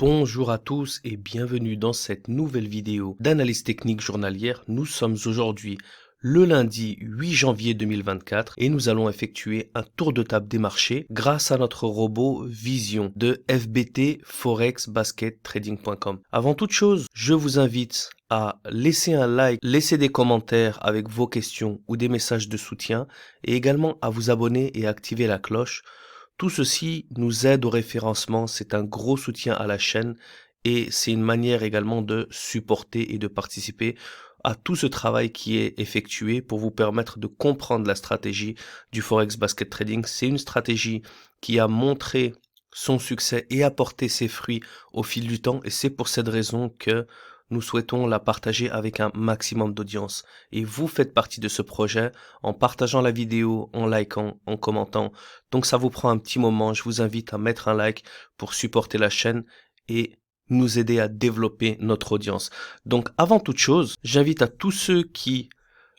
Bonjour à tous et bienvenue dans cette nouvelle vidéo d'analyse technique journalière. Nous sommes aujourd'hui le lundi 8 janvier 2024 et nous allons effectuer un tour de table des marchés grâce à notre robot Vision de FBT Forex Basket Trading.com. Avant toute chose, je vous invite à laisser un like, laisser des commentaires avec vos questions ou des messages de soutien et également à vous abonner et activer la cloche. Tout ceci nous aide au référencement, c'est un gros soutien à la chaîne et c'est une manière également de supporter et de participer à tout ce travail qui est effectué pour vous permettre de comprendre la stratégie du Forex Basket Trading. C'est une stratégie qui a montré son succès et apporté ses fruits au fil du temps et c'est pour cette raison que nous souhaitons la partager avec un maximum d'audience. Et vous faites partie de ce projet en partageant la vidéo, en likant, en commentant. Donc ça vous prend un petit moment, je vous invite à mettre un like pour supporter la chaîne et nous aider à développer notre audience. Donc avant toute chose, j'invite à tous ceux qui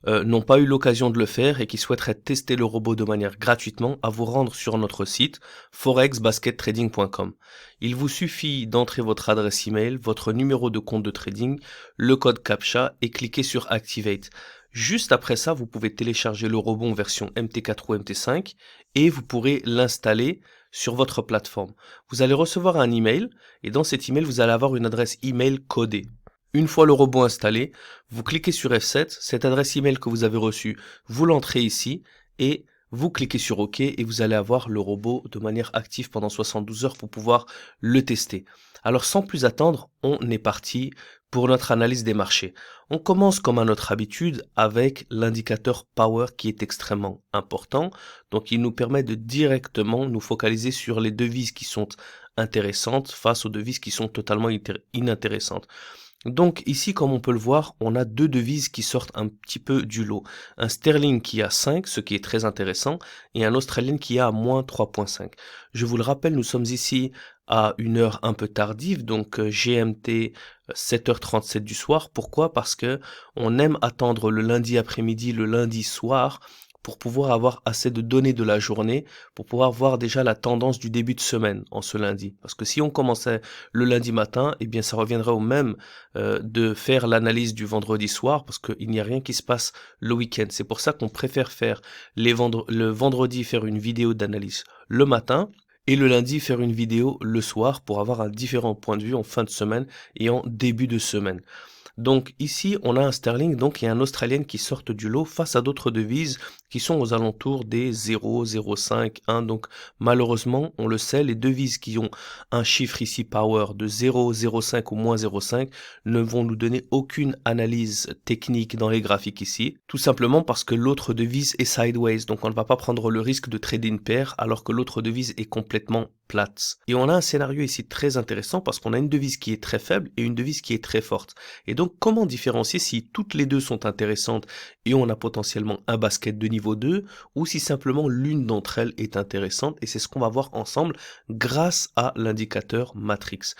n'ont pas eu l'occasion de le faire et qui souhaiteraient tester le robot de manière gratuitement à vous rendre sur notre site forexbaskettrading.com. Il vous suffit d'entrer votre adresse email, votre numéro de compte de trading, le code CAPTCHA et cliquer sur Activate. Juste après ça, vous pouvez télécharger le robot en version MT4 ou MT5 et vous pourrez l'installer sur votre plateforme. Vous allez recevoir un email et dans cet email, vous allez avoir une adresse email codée. Une fois le robot installé, vous cliquez sur F7, cette adresse email que vous avez reçue, vous l'entrez ici et vous cliquez sur OK et vous allez avoir le robot de manière active pendant 72 heures pour pouvoir le tester. Alors sans plus attendre, on est parti pour notre analyse des marchés. On commence comme à notre habitude avec l'indicateur Power qui est extrêmement important. Donc il nous permet de directement nous focaliser sur les devises qui sont intéressantes face aux devises qui sont totalement inintéressantes. Donc ici, comme on peut le voir, on a deux devises qui sortent un petit peu du lot. Un sterling qui a 5, ce qui est très intéressant, et un australien qui a moins 3,5. Je vous le rappelle, nous sommes ici à une heure un peu tardive, donc GMT 7h37 du soir. Pourquoi? Parce que on aime attendre le lundi après-midi, le lundi soir, pour pouvoir avoir assez de données de la journée, pour pouvoir voir déjà la tendance du début de semaine en ce lundi. Parce que si on commençait le lundi matin, eh bien ça reviendrait au même de faire l'analyse du vendredi soir, parce qu'il n'y a rien qui se passe le week-end. C'est pour ça qu'on préfère faire le vendredi faire une vidéo d'analyse le matin, et le lundi faire une vidéo le soir pour avoir un différent point de vue en fin de semaine et en début de semaine. Donc ici, on a un sterling donc et un australien qui sortent du lot face à d'autres devises qui sont aux alentours des 0, 0,5, 1. Donc malheureusement, on le sait, les devises qui ont un chiffre ici power de 0, 0,5 ou moins 0,5 ne vont nous donner aucune analyse technique dans les graphiques ici, tout simplement parce que l'autre devise est sideways. Donc on ne va pas prendre le risque de trader une paire alors que l'autre devise est complètement plate. Et on a un scénario ici très intéressant parce qu'on a une devise qui est très faible et une devise qui est très forte. Et donc, comment différencier si toutes les deux sont intéressantes et on a potentiellement un basket de niveau 2 ou si simplement l'une d'entre elles est intéressante, et c'est ce qu'on va voir ensemble grâce à l'indicateur Matrix.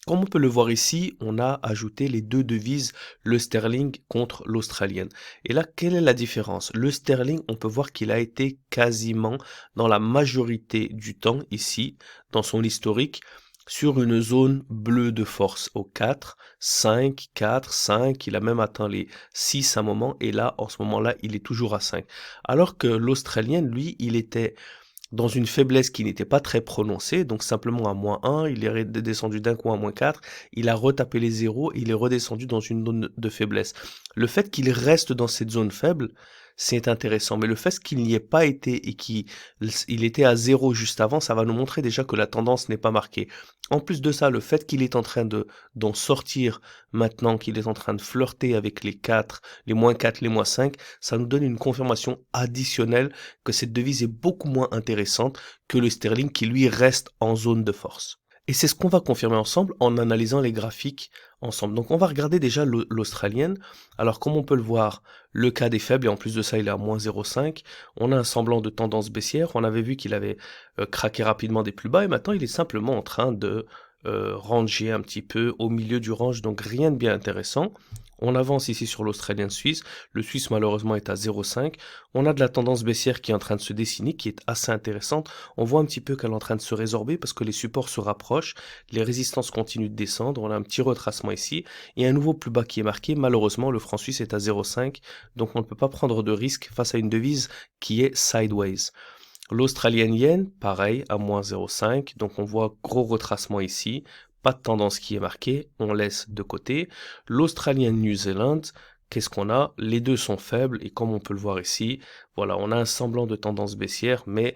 Comme on peut le voir ici, on a ajouté les deux devises, le sterling contre l'australienne. Et là, quelle est la différence? Le sterling, on peut voir qu'il a été quasiment dans la majorité du temps ici, dans son historique, sur une zone bleue de force au 4, 5, 4, 5, il a même atteint les 6 à un moment, et là, en ce moment-là, il est toujours à 5. Alors que l'Australien, lui, il était dans une faiblesse qui n'était pas très prononcée, donc simplement à moins 1, il est descendu d'un coup à moins 4, il a retapé les zéros, il est redescendu dans une zone de faiblesse. Le fait qu'il reste dans cette zone faible, c'est intéressant, mais le fait qu'il n'y ait pas été et qu'il était à 0 juste avant, ça va nous montrer déjà que la tendance n'est pas marquée. En plus de ça, le fait qu'il est en train d'en sortir maintenant, qu'il est en train de flirter avec les 4, les moins 4, les moins 5, ça nous donne une confirmation additionnelle que cette devise est beaucoup moins intéressante que le sterling qui lui reste en zone de force. Et c'est ce qu'on va confirmer ensemble en analysant les graphiques ensemble. Donc on va regarder déjà l'australienne. Alors comme on peut le voir, le CAD est faible et en plus de ça il est à moins 0,5. On a un semblant de tendance baissière. On avait vu qu'il avait craqué rapidement des plus bas et maintenant il est simplement en train de rangé un petit peu au milieu du range, donc rien de bien intéressant. On avance ici sur l'Australian Suisse. Le Suisse malheureusement est à 0,5. On a de la tendance baissière qui est en train de se dessiner, qui est assez intéressante. On voit un petit peu qu'elle est en train de se résorber parce que les supports se rapprochent, les résistances continuent de descendre. On a un petit retracement ici et un nouveau plus bas qui est marqué. Malheureusement, le franc suisse est à 0,5, donc on ne peut pas prendre de risque face à une devise qui est sideways. L'Australian Yen, pareil, à moins 0,5, donc on voit gros retracement ici, pas de tendance qui est marquée, on laisse de côté. L'Australian New Zealand, qu'est-ce qu'on a? Les deux sont faibles et comme on peut le voir ici, voilà, on a un semblant de tendance baissière, mais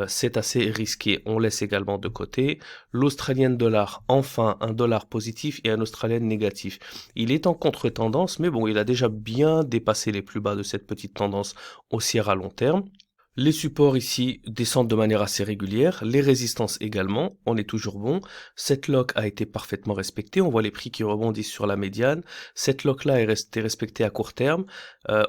c'est assez risqué, on laisse également de côté. L'Australian dollar, enfin un dollar positif et un Australian négatif. Il est en contre-tendance, mais bon, il a déjà bien dépassé les plus bas de cette petite tendance haussière à long terme. Les supports ici descendent de manière assez régulière, les résistances également, on est toujours bon. Cette lock a été parfaitement respectée, on voit les prix qui rebondissent sur la médiane. Cette lock-là est restée respectée à court terme.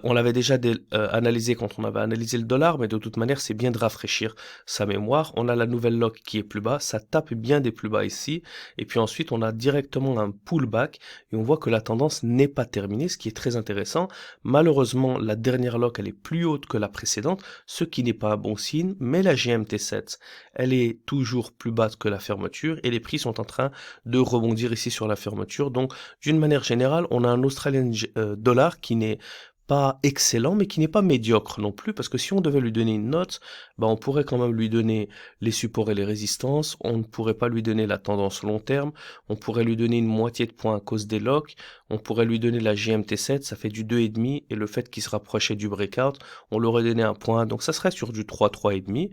On l'avait déjà analysé quand on avait analysé le dollar, mais de toute manière c'est bien de rafraîchir sa mémoire. On a la nouvelle lock qui est plus bas, ça tape bien des plus bas ici. Et puis ensuite on a directement un pullback et on voit que la tendance n'est pas terminée, ce qui est très intéressant. Malheureusement la dernière lock elle est plus haute que la précédente, ce qui n'est pas un bon signe, mais la GMT7, elle est toujours plus basse que la fermeture et les prix sont en train de rebondir ici sur la fermeture. Donc, d'une manière générale, on a un Australian dollar qui n'est pas excellent, mais qui n'est pas médiocre non plus, parce que si on devait lui donner une note, bah on pourrait quand même lui donner les supports et les résistances, on ne pourrait pas lui donner la tendance long terme, on pourrait lui donner une moitié de point à cause des locks, on pourrait lui donner la GMT7, ça fait du 2,5, et le fait qu'il se rapprochait du breakout, on l'aurait donné un point, donc ça serait sur du 3, 3,5.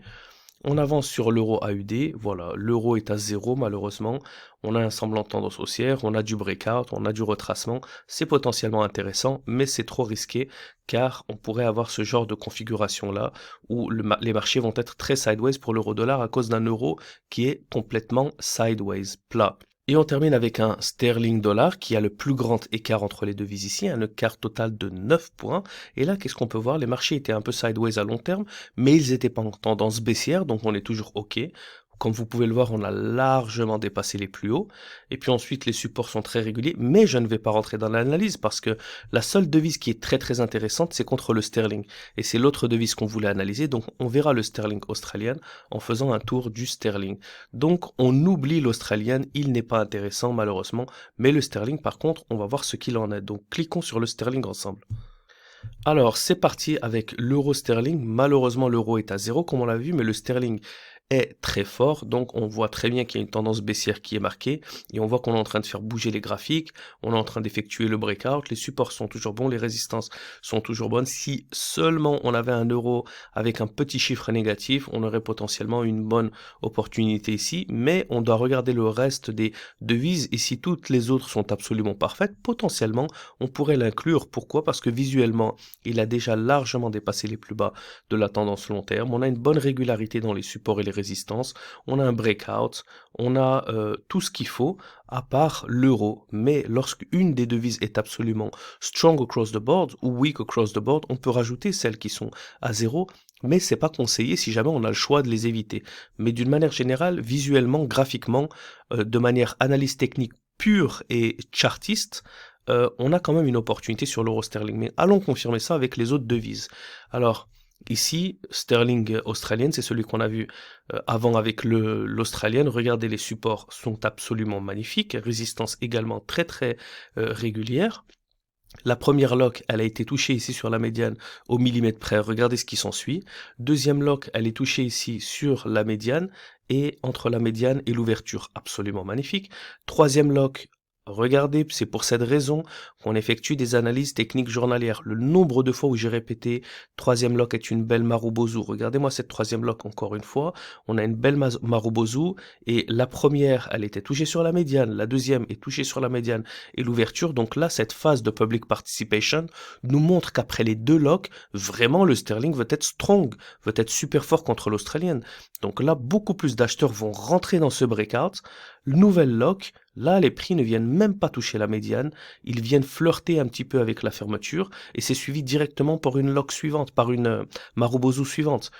On avance sur l'euro AUD, voilà, l'euro est à 0 malheureusement, on a un semblant de tendance haussière, on a du breakout, on a du retracement, c'est potentiellement intéressant, mais c'est trop risqué, car on pourrait avoir ce genre de configuration là, où les marchés vont être très sideways pour l'euro dollar à cause d'un euro qui est complètement sideways, plat. Et on termine avec un sterling dollar qui a le plus grand écart entre les devises ici, un écart total de 9 points. Et là, qu'est-ce qu'on peut voir? Les marchés étaient un peu sideways à long terme, mais ils étaient pas en tendance baissière, donc on est toujours OK. Comme vous pouvez le voir, on a largement dépassé les plus hauts. Et puis ensuite, les supports sont très réguliers, mais je ne vais pas rentrer dans l'analyse parce que la seule devise qui est très très intéressante, c'est contre le sterling. Et c'est l'autre devise qu'on voulait analyser, donc on verra le sterling australien en faisant un tour du sterling. Donc on oublie l'australien, il n'est pas intéressant malheureusement, mais le sterling par contre, on va voir ce qu'il en est. Donc cliquons sur le sterling ensemble. Alors c'est parti avec l'euro sterling, malheureusement l'euro est à 0 comme on l'a vu, mais le sterling est très fort, donc on voit très bien qu'il y a une tendance baissière qui est marquée, et on voit qu'on est en train de faire bouger les graphiques, on est en train d'effectuer le breakout, les supports sont toujours bons, les résistances sont toujours bonnes. Si seulement on avait un euro avec un petit chiffre négatif, on aurait potentiellement une bonne opportunité ici, mais on doit regarder le reste des devises, et si toutes les autres sont absolument parfaites, potentiellement on pourrait l'inclure. Pourquoi? Parce que visuellement, il a déjà largement dépassé les plus bas de la tendance long terme, on a une bonne régularité dans les supports et les résistance, on a un breakout, on a tout ce qu'il faut, à part l'euro. Mais lorsqu'une des devises est absolument strong across the board ou weak across the board, on peut rajouter celles qui sont à 0, mais c'est pas conseillé si jamais on a le choix de les éviter. Mais d'une manière générale, visuellement, graphiquement, de manière analyse technique pure et chartiste, on a quand même une opportunité sur l'euro sterling. Mais allons confirmer ça avec les autres devises. Alors, ici, sterling australienne, c'est celui qu'on a vu avant avec l'australienne. Regardez, les supports sont absolument magnifiques, résistance également très très régulière. La première lock, elle a été touchée ici sur la médiane au millimètre près. Regardez ce qui s'ensuit. Deuxième lock, elle est touchée ici sur la médiane et entre la médiane et l'ouverture. Absolument magnifique. Troisième lock, regardez, c'est pour cette raison qu'on effectue des analyses techniques journalières. Le nombre de fois où j'ai répété troisième lock est une belle Marubozu. Regardez-moi cette troisième lock encore une fois. On a une belle Marubozu et la première, elle était touchée sur la médiane. La deuxième est touchée sur la médiane et l'ouverture. Donc là, cette phase de public participation nous montre qu'après les deux locks, vraiment le sterling veut être strong, veut être super fort contre l'australienne. Donc là, beaucoup plus d'acheteurs vont rentrer dans ce breakout. Nouvelle lock, là les prix ne viennent même pas toucher la médiane, ils viennent flirter un petit peu avec la fermeture et c'est suivi directement par une lock suivante, par une Marubozu suivante.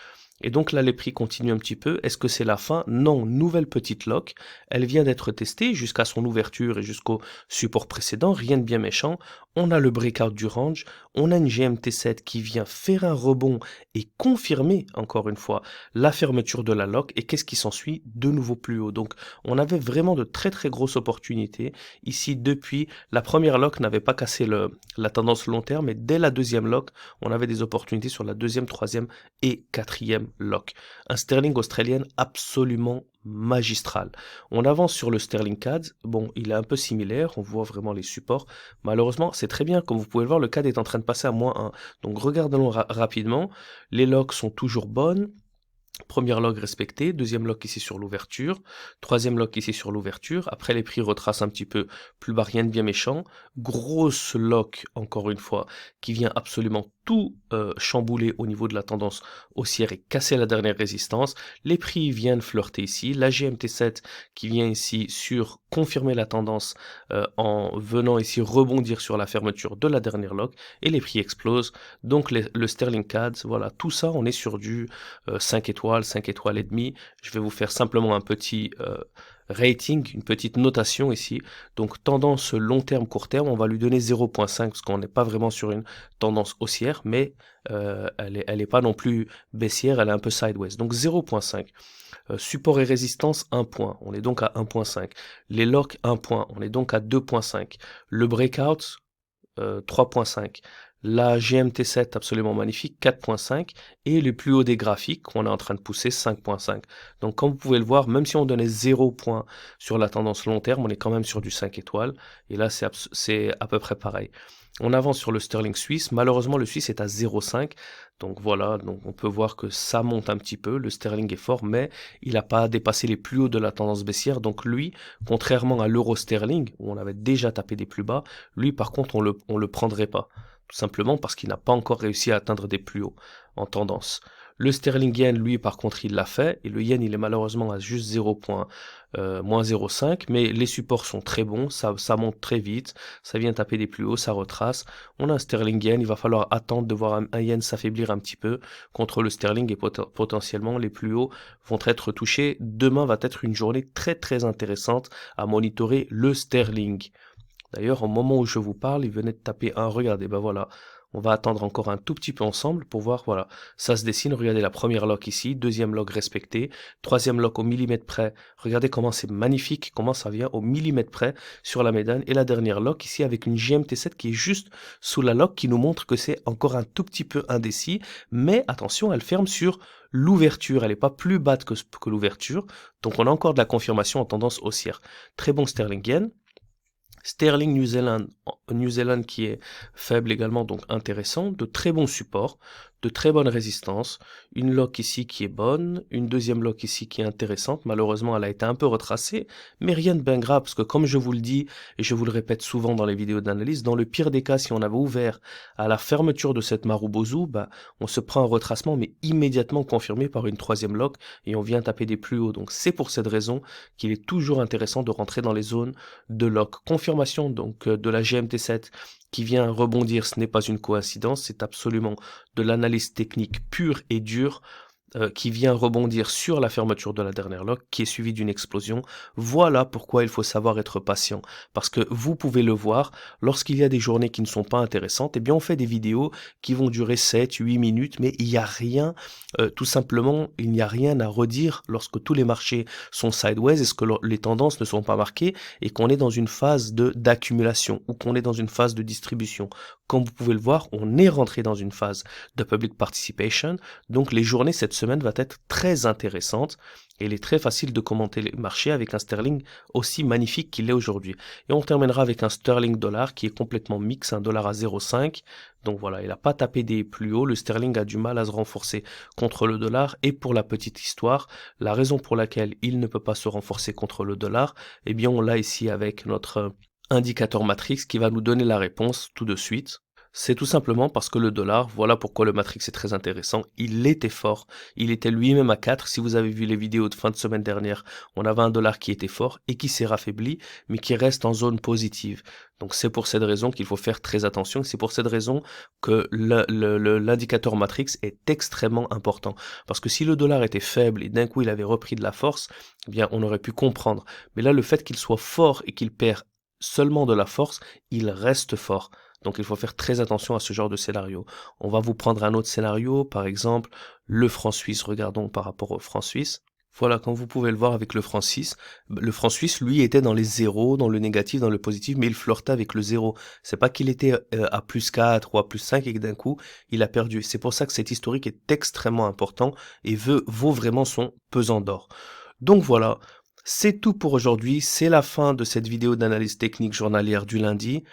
Et donc là, les prix continuent un petit peu. Est-ce que c'est la fin? Non, nouvelle petite lock. Elle vient d'être testée jusqu'à son ouverture et jusqu'au support précédent. Rien de bien méchant. On a le breakout du range. On a une GMT7 qui vient faire un rebond et confirmer, encore une fois, la fermeture de la lock. Et qu'est-ce qui s'ensuit? De nouveau plus haut. Donc, on avait vraiment de très très grosses opportunités. Ici, depuis, la première lock n'avait pas cassé la tendance long terme. Mais dès la deuxième lock, on avait des opportunités sur la deuxième, troisième et quatrième lock. Un sterling australien absolument magistral. On avance sur le sterling CAD. Bon, il est un peu similaire. On voit vraiment les supports. Malheureusement, c'est très bien. Comme vous pouvez le voir, le CAD est en train de passer à -1. Donc, regardons rapidement. Les locks sont toujours bonnes. Première log respectée, deuxième log ici sur l'ouverture, troisième log ici sur l'ouverture, après les prix retracent un petit peu plus bas, rien de bien méchant, grosse log encore une fois qui vient absolument tout chambouler au niveau de la tendance haussière et casser la dernière résistance, les prix viennent flirter ici, la GMT7 qui vient ici sur confirmer la tendance en venant ici rebondir sur la fermeture de la dernière log et les prix explosent, donc le sterling CAD, voilà, tout ça on est sur du 5 étoiles, 5 étoiles et demi. Je vais vous faire simplement un petit rating, une petite notation ici. Donc tendance long terme, court terme, on va lui donner 0.5 parce qu'on n'est pas vraiment sur une tendance haussière, mais elle est pas non plus baissière, elle est un peu sideways. Donc 0.5. Support et résistance 1 point, on est donc à 1.5. Les locks 1 point, on est donc à 2.5. Le breakout 3.5. La GMT7 absolument magnifique 4.5 et le plus haut des graphiques qu'on est en train de pousser 5.5. Donc comme vous pouvez le voir, même si on donnait 0 point sur la tendance long terme, on est quand même sur du 5 étoiles et là c'est à peu près pareil. On avance sur le sterling suisse, malheureusement le suisse est à 0,5, donc voilà, donc on peut voir que ça monte un petit peu, le sterling est fort, mais il n'a pas dépassé les plus hauts de la tendance baissière, donc lui, contrairement à l'euro sterling, où on avait déjà tapé des plus bas, lui par contre on le prendrait pas, tout simplement parce qu'il n'a pas encore réussi à atteindre des plus hauts en tendance. Le sterling yen, lui, par contre, il l'a fait, et le yen, il est malheureusement à juste 0.5, mais les supports sont très bons, ça monte très vite, ça vient taper des plus hauts, ça retrace. On a un sterling yen, il va falloir attendre de voir un yen s'affaiblir un petit peu contre le sterling, et potentiellement les plus hauts vont être touchés. Demain va être une journée très très intéressante à monitorer le sterling. D'ailleurs, au moment où je vous parle, il venait de taper 1, regardez, ben voilà, on va attendre encore un tout petit peu ensemble pour voir, voilà, ça se dessine, regardez la première lock ici, deuxième lock respectée, troisième lock au millimètre près, regardez comment c'est magnifique, comment ça vient au millimètre près sur la médiane, et la dernière lock ici avec une GMT7 qui est juste sous la lock qui nous montre que c'est encore un tout petit peu indécis, mais attention, elle ferme sur l'ouverture, elle n'est pas plus basse que l'ouverture, donc on a encore de la confirmation en tendance haussière. Très bon sterling yen. Sterling New Zealand qui est faible également, donc intéressant, de très bons supports, de très bonnes résistances, une lock ici qui est bonne, une deuxième lock ici qui est intéressante, malheureusement elle a été un peu retracée, mais rien de bien grave, parce que comme je vous le dis, et je vous le répète souvent dans les vidéos d'analyse, dans le pire des cas, si on avait ouvert à la fermeture de cette Marubozu, bah, on se prend un retracement, mais immédiatement confirmé par une troisième lock, et on vient taper des plus hauts, donc c'est pour cette raison qu'il est toujours intéressant de rentrer dans les zones de lock. Confirmation donc de la GMT7 qui vient rebondir, ce n'est pas une coïncidence, c'est absolument de l'analyse technique pure et dure qui vient rebondir sur la fermeture de la dernière lock, qui est suivie d'une explosion. Voilà pourquoi il faut savoir être patient. Parce que vous pouvez le voir, lorsqu'il y a des journées qui ne sont pas intéressantes, eh bien on fait des vidéos qui vont durer 7, 8 minutes, mais il n'y a rien, tout simplement, il n'y a rien à redire lorsque tous les marchés sont sideways, est-ce que les tendances ne sont pas marquées et qu'on est dans une phase d'accumulation ou qu'on est dans une phase de distribution. Comme vous pouvez le voir, on est rentré dans une phase de public participation, donc les journées cette semaine va être très intéressante et il est très facile de commenter les marchés avec un sterling aussi magnifique qu'il est aujourd'hui. Et on terminera avec un sterling dollar qui est complètement mix, un dollar à 0,5. Donc voilà, il n'a pas tapé des plus hauts, le sterling a du mal à se renforcer contre le dollar et pour la petite histoire, la raison pour laquelle il ne peut pas se renforcer contre le dollar, eh bien on l'a ici avec notre indicateur matrix qui va nous donner la réponse tout de suite. C'est tout simplement parce que le dollar, voilà pourquoi le Matrix est très intéressant, il était fort, il était lui-même à 4. Si vous avez vu les vidéos de fin de semaine dernière, on avait un dollar qui était fort et qui s'est raffaibli, mais qui reste en zone positive. Donc c'est pour cette raison qu'il faut faire très attention, c'est pour cette raison que l'indicateur Matrix est extrêmement important. Parce que si le dollar était faible et d'un coup il avait repris de la force, eh bien on aurait pu comprendre. Mais là, le fait qu'il soit fort et qu'il perd seulement de la force, il reste fort. Donc il faut faire très attention à ce genre de scénario. On va vous prendre un autre scénario, par exemple le franc suisse. Regardons par rapport au franc suisse. Voilà, comme vous pouvez le voir avec le franc suisse, lui, était dans les zéros, dans le négatif, dans le positif, mais il flirtait avec le zéro. C'est pas qu'il était à plus 4 ou à plus 5 et que d'un coup, il a perdu. C'est pour ça que cet historique est extrêmement important et vaut vraiment son pesant d'or. Donc voilà, c'est tout pour aujourd'hui. C'est la fin de cette vidéo d'analyse technique journalière du lundi.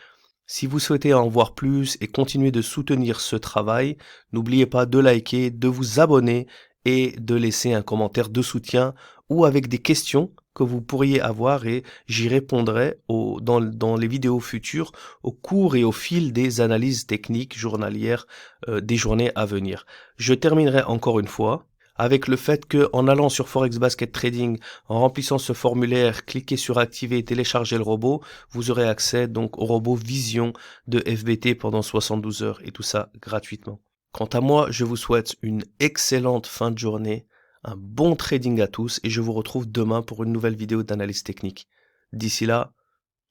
Si vous souhaitez en voir plus et continuer de soutenir ce travail, n'oubliez pas de liker, de vous abonner et de laisser un commentaire de soutien ou avec des questions que vous pourriez avoir et j'y répondrai dans les vidéos futures au cours et au fil des analyses techniques journalières des journées à venir. Je terminerai encore une fois avec le fait que en allant sur Forex Basket Trading, en remplissant ce formulaire, cliquez sur activer et télécharger le robot, vous aurez accès donc au robot Vision de FBT pendant 72 heures et tout ça gratuitement. Quant à moi, je vous souhaite une excellente fin de journée, un bon trading à tous et je vous retrouve demain pour une nouvelle vidéo d'analyse technique. D'ici là,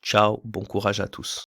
ciao, bon courage à tous.